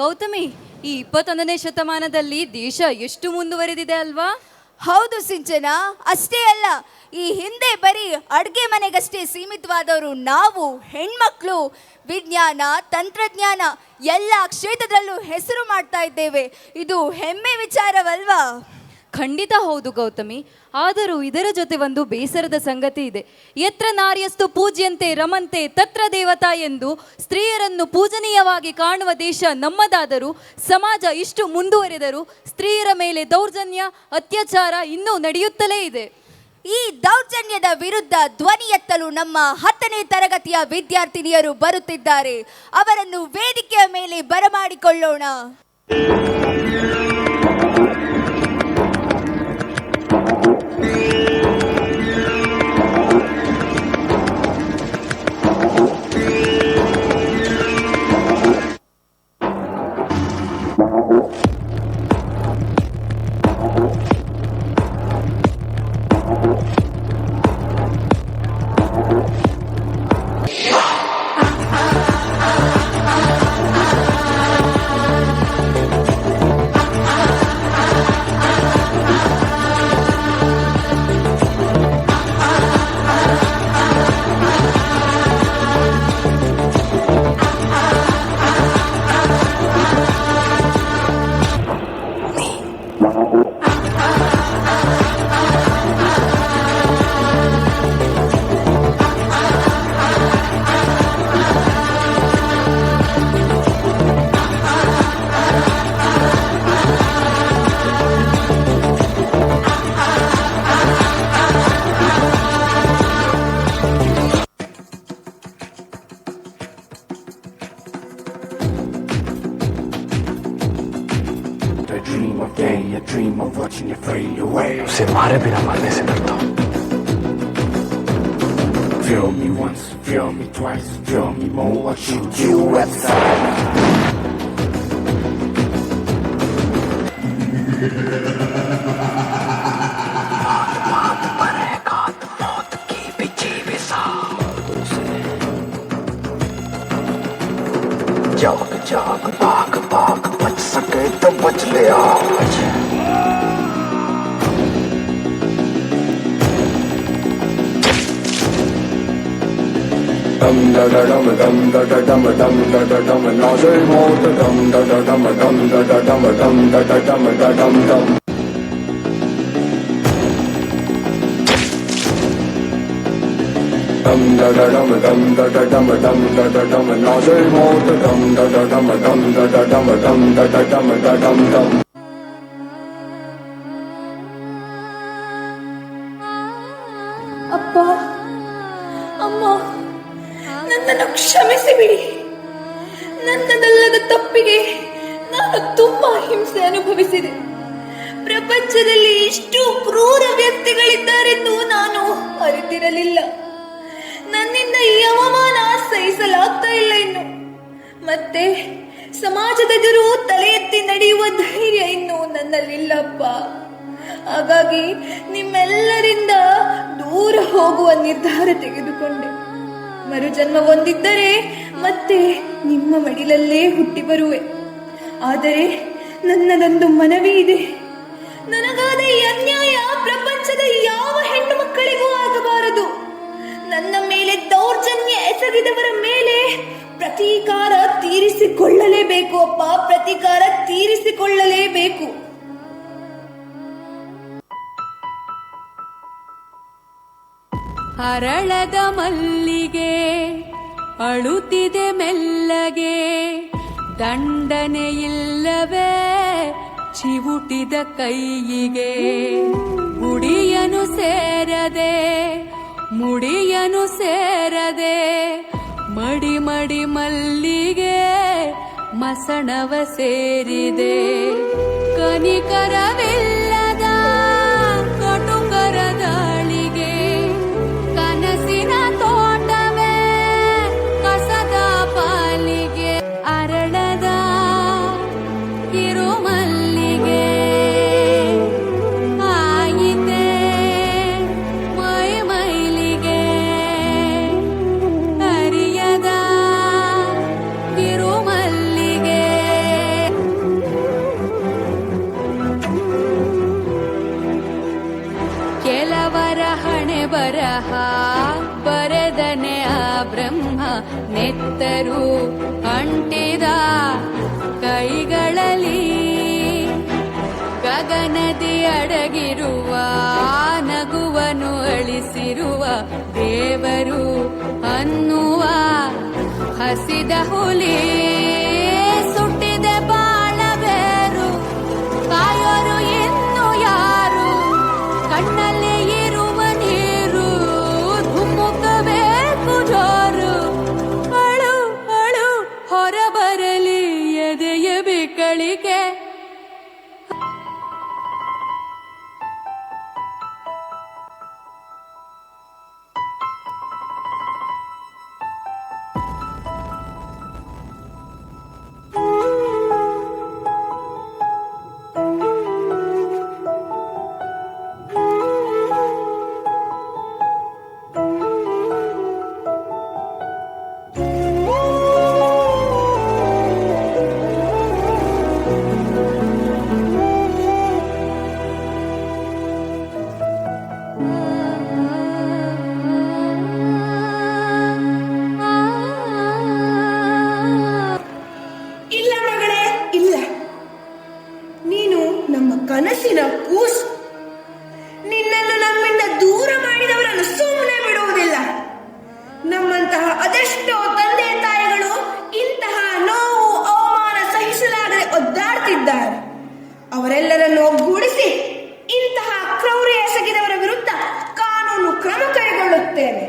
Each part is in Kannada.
ಗೌತಮಿ, ಈ 21ನೇ ಶತಮಾನದಲ್ಲಿ ದೇಶ ಎಷ್ಟು ಮುಂದುವರೆದಿದೆ ಅಲ್ವಾ? ಹೌದು ಸಿಂಚನ, ಅಷ್ಟೇ ಅಲ್ಲ, ಈ ಹಿಂದೆ ಬರೀ ಅಡುಗೆ ಮನೆಗಷ್ಟೇ ಸೀಮಿತವಾದವರು ನಾವು ಹೆಣ್ಮಕ್ಳು ವಿಜ್ಞಾನ ತಂತ್ರಜ್ಞಾನ ಎಲ್ಲ ಕ್ಷೇತ್ರದಲ್ಲೂ ಹೆಸರು ಮಾಡ್ತಾ ಇದ್ದೇವೆ. ಇದು ಹೆಮ್ಮೆ ವಿಚಾರವಲ್ವಾ? ಖಂಡಿತ ಹೌದು ಗೌತಮಿ. ಆದರೂ ಇದರ ಜೊತೆ ಒಂದು ಬೇಸರದ ಸಂಗತಿ ಇದೆ. ಯತ್ರ ನಾರ್ಯಸ್ತು ಪೂಜ್ಯಂತೆ ರಮಂತೆ ತತ್ರ ದೇವತಾ ಎಂದು ಸ್ತ್ರೀಯರನ್ನು ಪೂಜನೀಯವಾಗಿ ಕಾಣುವ ದೇಶ ನಮ್ಮದಾದರೂ ಸಮಾಜ ಇಷ್ಟು ಮುಂದುವರೆದರೂ ಸ್ತ್ರೀಯರ ಮೇಲೆ ದೌರ್ಜನ್ಯ ಅತ್ಯಾಚಾರ ಇನ್ನೂ ನಡೆಯುತ್ತಲೇ ಇದೆ. ಈ ದೌರ್ಜನ್ಯದ ವಿರುದ್ಧ ಧ್ವನಿ ಎತ್ತಲು ನಮ್ಮ 10ನೇ ತರಗತಿಯ ವಿದ್ಯಾರ್ಥಿನಿಯರು ಬರುತ್ತಿದ್ದಾರೆ. ಅವರನ್ನು ವೇದಿಕೆಯ ಮೇಲೆ ಬರಮಾಡಿಕೊಳ್ಳೋಣ. उसे मारे बिना मरने से डरता हूँ. Feel me once, feel me twice, feel me more, I'll shoot you at sight. बात पर है घात मौत की पीछे भी साधु से. जाग जाग भाग भाग बच सके तो बच ले आज. Dum da da dum dum da da dum dum da da dum na say more dum da da dum dum da da dum dum da da dum da dum dum. Dum da da dum dum da da dum dum da da dum na say more dum da da dum dum da da dum dum da da dum da dum dum. ಅಪ್ಪ, ಅಮ್ಮ, ನನ್ನನ್ನು ಕ್ಷಮಿಸಿ ಬಿಡಿ. ನನ್ನದಲ್ಲದ ತಪ್ಪಿಗೆ ನಾನು ತುಂಬಾ ಹಿಂಸೆ ಅನುಭವಿಸಿದೆ. ಪ್ರಪಂಚದಲ್ಲಿ ಇಷ್ಟು ಕ್ರೂರ ವ್ಯಕ್ತಿಗಳಿದ್ದಾರೆಂದು ನಾನು ಅರಿತಿರಲಿಲ್ಲ. ನನ್ನಿಂದ ಈ ಅವಮಾನ ಸಹಿಸಲಾಗ್ತಾ ಇಲ್ಲ ಇನ್ನು. ಮತ್ತೆ ಸಮಾಜದೆದುರು ತಲೆ ಎತ್ತಿ ನಡೆಯುವ ಧೈರ್ಯ ಇನ್ನು ನನ್ನಲ್ಲಿಲ್ಲಪ್ಪ. ಹಾಗಾಗಿ ನಿಮ್ಮೆಲ್ಲರಿಂದ ದೂರ ಹೋಗುವ ನಿರ್ಧಾರ ತೆಗೆದುಕೊಂಡೆ. ಮರುಜನ್ಮ ಹೊಂದಿದ್ದರೆ ಮತ್ತೆ ನಿಮ್ಮ ಮಡಿಲಲ್ಲೇ ಹುಟ್ಟಿ ಬರುವೆ. ಆದರೆ ನನ್ನದೊಂದು ಮನವಿ ಇದೆ. ನನಗಾದ ಈ ಅನ್ಯಾಯ ಪ್ರಪಂಚದ ಯಾವ ಹೆಣ್ಣು ಮಕ್ಕಳಿಗೂ ಆಗಬಾರದು. ನನ್ನ ಮೇಲೆ ದೌರ್ಜನ್ಯ ಎಸಗಿದವರ ಮೇಲೆ ಪ್ರತೀಕಾರ ತೀರಿಸಿಕೊಳ್ಳಲೇಬೇಕು ಅಪ್ಪ, ಪ್ರತೀಕಾರ ತೀರಿಸಿಕೊಳ್ಳಲೇಬೇಕು. ಅರಳದ ಮಲ್ಲಿಗೆ ಅಳುತ್ತಿದೆ ಮೆಲ್ಲಗೆ, ದಂಡನೆಯಿಲ್ಲವೇ ಚಿವುಟಿದ ಕೈಯಿಗೆ. ಗುಡಿಯನು ಸೇರದೆ ಮುಡಿಯನು ಸೇರದೆ, ಮಡಿ ಮಡಿ ಮಲ್ಲಿಗೆ ಮಸಣವ ಸೇರಿದೆ. ಕನಿಕರವಿಲ್ಲದ ಕಟುಕರ ದಾಳಿಗೆ, ಕನಸಿನ ತೋಟವೇ ಕಸದ ಪಾಲಿಗೆ. ಅರಳದ ಕಿರುಮಲ್ಲಿಗೆ ಆಯಿತೆ ಮೈ ಮೈಲಿಗೆ. ಅರಿಯದ ಕಿರುಮಲ್ಲಿಗೆ ನೆತ್ತರು ಅಂಟಿದ ಕೈಗಳಲ್ಲಿ ಗಗನದಿ ಅಡಗಿರುವ ನಗುವನ್ನು ಅಳಿಸಿರುವ ದೇವರು ಅನ್ನುವ ಹಸಿದ ಹುಲಿ ಸುಟ್ಟಿದ ಬಾಳಬೇರು ಕಾಯೋರು ಇನ್ನು ಯಾರು ಕಣ್ಣಲ್ಲಿ ಇರುವ ನೀರು ಧುಮುಕಬೇಕು ಜೋರು ಅಳು ಅಳು ಹೊರಬರಲಿ ಎದೆಯ ಬಿಕ್ಕಳಿಗೆ ಇಲ್ಲ ಮಗಳೇ, ಇಲ್ಲ. ನೀನು ನಮ್ಮ ಕನಸಿನ ಕೂಸು. ನಿನ್ನನ್ನು ನಮ್ಮಿಂದ ದೂರ ಮಾಡಿದವರನ್ನು ಸುಮ್ಮನೆ ಬಿಡುವುದಿಲ್ಲ. ನಮ್ಮಂತಹ ಅದೆಷ್ಟೋ ತಂದೆ ತಾಯಿಗಳು ಇಂತಹ ನೋವು ಅವಮಾನ ಸಹಿಸಲಾಗದೆ ಒದ್ದಾಡ್ತಿದ್ದಾರೆ. ಅವರೆಲ್ಲರನ್ನು ಒಗ್ಗೂಡಿಸಿ ಇಂತಹ ಕ್ರೌರ್ಯ ಎಸಗಿದವರ ವಿರುದ್ಧ ಕಾನೂನು ಕ್ರಮ ಕೈಗೊಳ್ಳುತ್ತೇನೆ.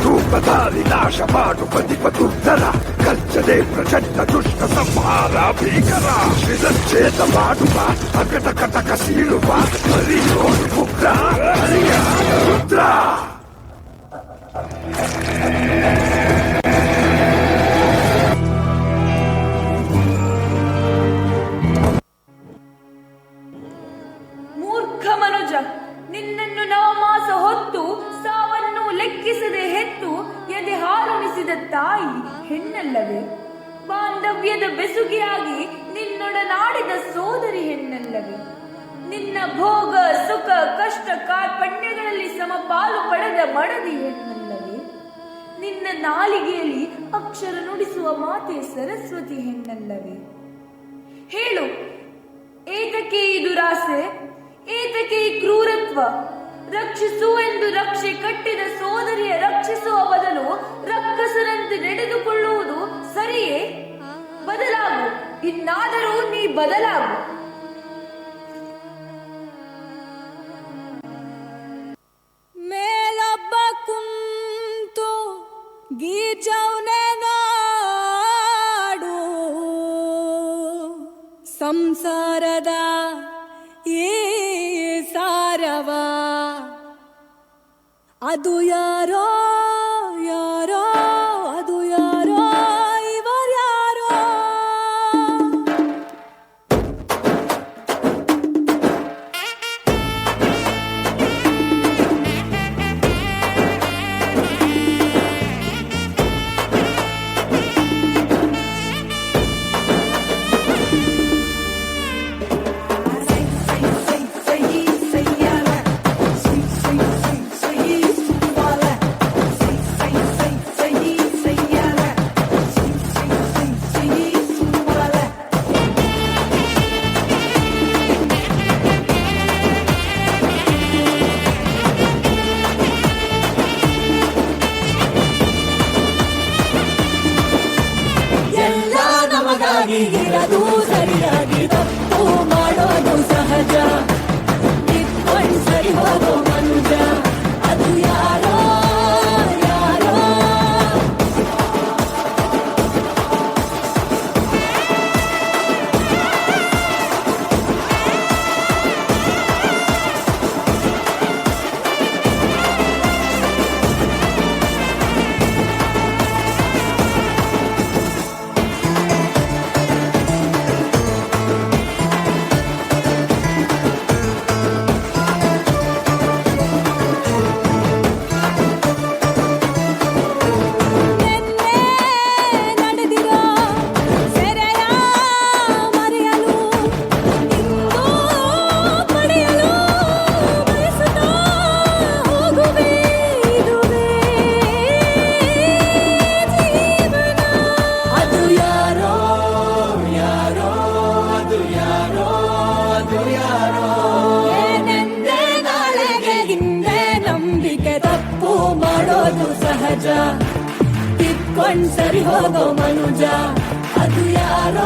ರೂಪಧಾರಿ ನಾಶ ಮಾಡು ಪದಿಪದುರ್ಧರ ಕಚ್ಚದೆ ಪ್ರಚಂಡ ದುಷ್ಟ ಸಂಹಾರ ಭೀಕರ ಶಿರಚ್ಛೇದ ಮಾಡುವ ಅಕಟ ಕಟಕ ಸೀಳುವ ಹರಿಯೋಡು ಉಗ್ರ ಹರಿಯಾದ ರುದ್ರ ಮೂರ್ಖ ಮನುಜ, ನಿನ್ನನ್ನು ನವಮಾಸ ಹೊತ್ತು ಸಾವನ್ನು ಲೆಕ್ಕಿಸದೆ ಹೆತ್ತು ಎದೆ ಹಾಲುಣಿಸಿದ ತಾಯಿ ಹೆಣ್ಣಲ್ಲವೇ? ಬಾಂಧವ್ಯದ ಬೆಸುಗೆಯಾಗಿ ನಿನ್ನೊಡನಾಡಿದ ಸೋದರಿ ಹೆಣ್ಣಲ್ಲವೇ? ನಿನ್ನ ಭೋಗ ಸುಖ ಕಷ್ಟ ಕಾರ್ಪಣ್ಯಗಳಲ್ಲಿ ಸಮಪಾಲು ಪಡೆದ ಮಡದಿ ಹೆಣ್ಣಲ್ಲವೇ? ನಿನ್ನ ನಾಲಿಗೆಯಲ್ಲಿ ಅಕ್ಷರ ನುಡಿಸುವ ಮಾತೆ ಸರಸ್ವತಿ ಹೆಣ್ಣಲ್ಲವೇ? ಹೇಳು, ಏತಕ್ಕೆ ಈ ದುರಾಸೆ? ಏತಕ್ಕೆ ಈ ಕ್ರೂರತ್ವ? ರಕ್ಷಿಸು ಎಂದು ರಕ್ಷೆ ಕಟ್ಟಿದ ಸೋದರಿಯ ರಕ್ಷಿಸುವ ಬದಲು ರಕ್ಕಸರಂತೆ ನಡೆದುಕೊಳ್ಳುವುದು ಸರಿಯೇ? ಬದಲಾಗು, ಇನ್ನಾದರೂ ನೀ ಬದಲಾಗು. ಮೇಲೊಬ್ಬ ಕುಂತು ಗೀರ್ಜೌನೆ ನಾಡು ಸಂಸಾರದ ಈ ಸಾರವ ಅದು ಯಾರೋ ಯಾರೋ ಅದು ಯಾರೋ ಇವರ್ಯಾರೋ ಸಹಜ ಕಿತ್ಕೊಂಡ್ ಸರಿ ಹೋಗೋ ಮನುಜ ಅದು ಯಾರೋ ಯಾರೋ ನೆನ್ನೆ ನಡೆದಿರೋ ಸೆರೆಯ ಮರೆಯಲು ಇಂದು ಪಡೆಯಲು ಬಯಸುತ್ತಾ ಹೋಗುವೆ ಇದುವೇ ಜೀವನ ಅದು ಯಾರೋ ಯಾರೋ ಅದು ಯಾರೋ ಅದು ಯಾರೋ ಏನೆಂದೇ ನಾಳೆಗೆ ಹಿಂದೆ ನಂಬಿಕೆ ತಪ್ಪು ಮಾಡೋದು ಸಹಜ ಕಿತ್ಕೊಂಡ್ ಸರಿ ಹೋಗೋ ಮನುಜ ಅದು ಯಾರೋ